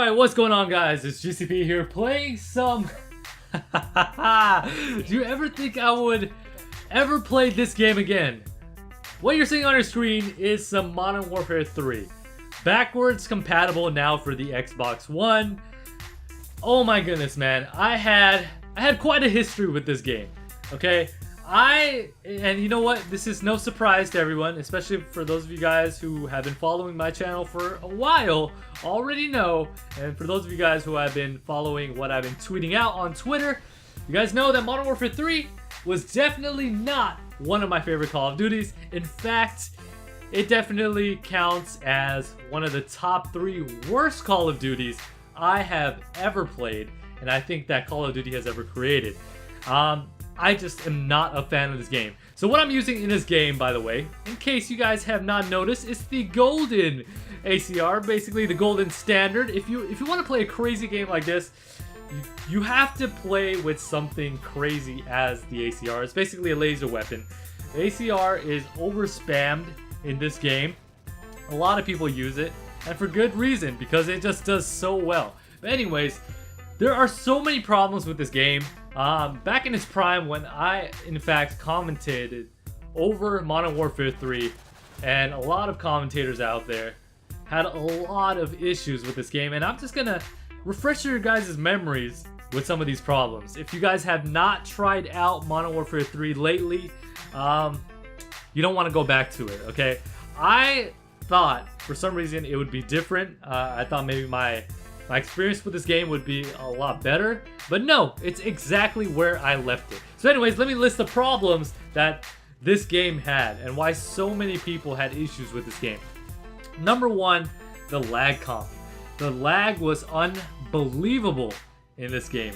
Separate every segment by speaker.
Speaker 1: Alright, what's going on, guys? It's GCP here playing some... Do you ever think I would ever play this game again? What you're seeing on your screen is some Modern Warfare 3. Backwards compatible now for the Xbox One. Oh my goodness, man. I had quite a history with this game. Okay? And you know what? This is no surprise to everyone, especially for those of you guys who have been following my channel for a while, already know. And for those of you guys who have been following what I've been tweeting out on Twitter, you guys know that Modern Warfare 3 was definitely not one of my favorite Call of Duties. In fact, it definitely counts as one of the top 3 worst Call of Duties I have ever played, and I think that Call of Duty has ever created. I just am not a fan of this game. So what I'm using in this game, by the way, in case you guys have not noticed, is the golden ACR, basically the golden standard. If you want to play a crazy game like this, you have to play with something crazy as the ACR. It's basically a laser weapon. The ACR is over-spammed in this game. A lot of people use it, and for good reason, because it just does so well. But anyways, there are so many problems with this game. Back in its prime, when I, in fact, commentated over Modern Warfare 3, and a lot of commentators out there had a lot of issues with this game, and I'm just gonna refresh your guys' memories with some of these problems. If you guys have not tried out Modern Warfare 3 lately, you don't want to go back to it, okay? I thought, for some reason, it would be different. I thought maybe my experience with this game would be a lot better, but no, it's exactly where I left it. So anyways, let me list the problems that this game had and why so many people had issues with this game. Number 1, the lag comp. The lag was unbelievable in this game.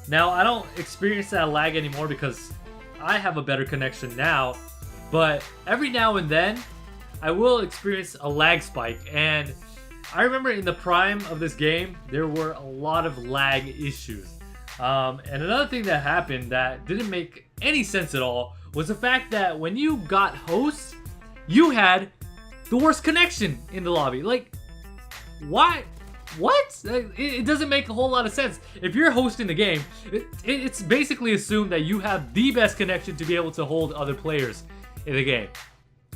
Speaker 1: Now, I don't experience that lag anymore because I have a better connection now, but every now and then, I will experience a lag spike, and I remember in the prime of this game, there were a lot of lag issues. And another thing that happened that didn't make any sense at all was the fact that when you got hosts, you had the worst connection in the lobby. Like, why? What? It doesn't make a whole lot of sense. If you're hosting the game, it's basically assumed that you have the best connection to be able to hold other players in the game.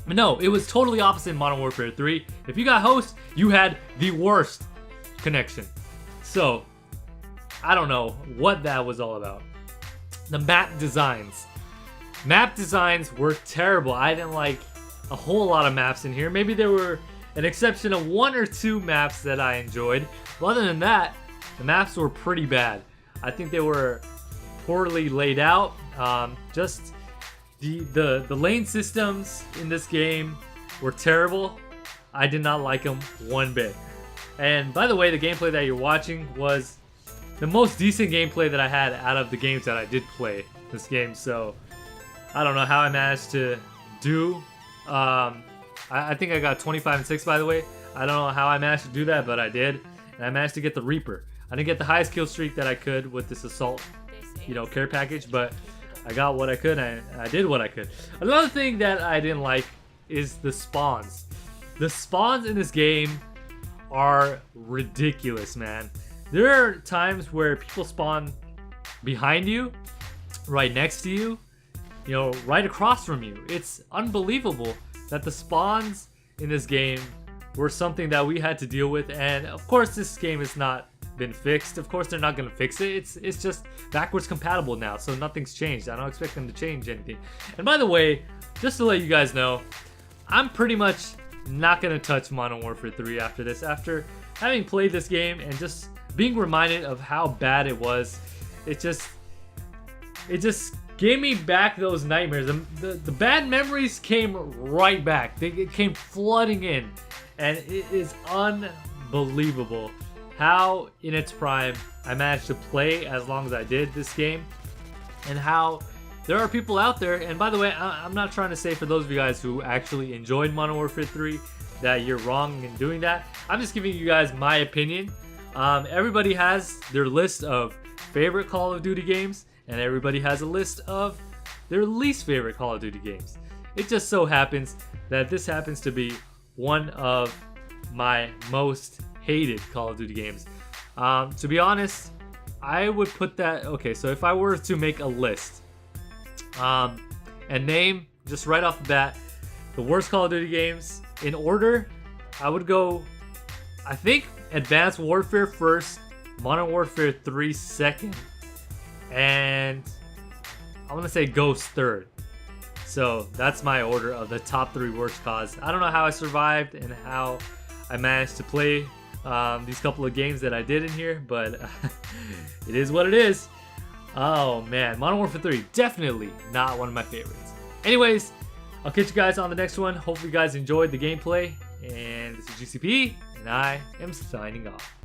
Speaker 1: But no, it was totally opposite in Modern Warfare 3. If you got host, you had the worst connection. So, I don't know what that was all about. The map designs. Map designs were terrible. I didn't like a whole lot of maps in here. Maybe there were an exception of 1 or 2 maps that I enjoyed. But other than that, the maps were pretty bad. I think they were poorly laid out. The lane systems in this game were terrible. I did not like them one bit. And by the way, the gameplay that you're watching was the most decent gameplay that I had out of the games that I did play this game. So I don't know how I managed to do. I think I got 25 and 6, by the way. I don't know how I managed to do that, but I did. And I managed to get the Reaper. I didn't get the highest kill streak that I could with this assault, care package, but I got what I could, and I did what I could. Another thing that I didn't like is the spawns. The spawns in this game are ridiculous, man. There are times where people spawn behind you, right next to you, right across from you. It's unbelievable that the spawns in this game were something that we had to deal with, and of course this game has not been fixed. Of course they're not going to fix it. It's just backwards compatible now, so nothing's changed. I don't expect them to change anything. And by the way, just to let you guys know, I'm pretty much not going to touch Modern Warfare 3 after this. After having played this game and just being reminded of how bad it was, it just gave me back those nightmares. The bad memories came right back. It came flooding in, and it is unbelievable how in its prime I managed to play as long as I did this game, and how there are people out there. And by the way, I'm not trying to say for those of you guys who actually enjoyed Modern Warfare 3 that you're wrong in doing that. I'm just giving you guys my opinion. Everybody has their list of favorite Call of Duty games, and everybody has a list of their least favorite Call of Duty games. It just so happens that this happens to be one of my most hated Call of Duty games. To be honest, I would put that. Okay, so if I were to make a list, and name just right off the bat the worst Call of Duty games in order, I would go, I think, Advanced Warfare first, Modern Warfare 3 second, and I want to say Ghost third. So that's my order of the top 3 worst CODs. I don't know how I survived and how I managed to play these couple of games that I did in here, but it is what it is. Oh man, Modern Warfare 3, definitely not one of my favorites. Anyways, I'll catch you guys on the next one. Hopefully you guys enjoyed the gameplay. And this is GCP, and I am signing off.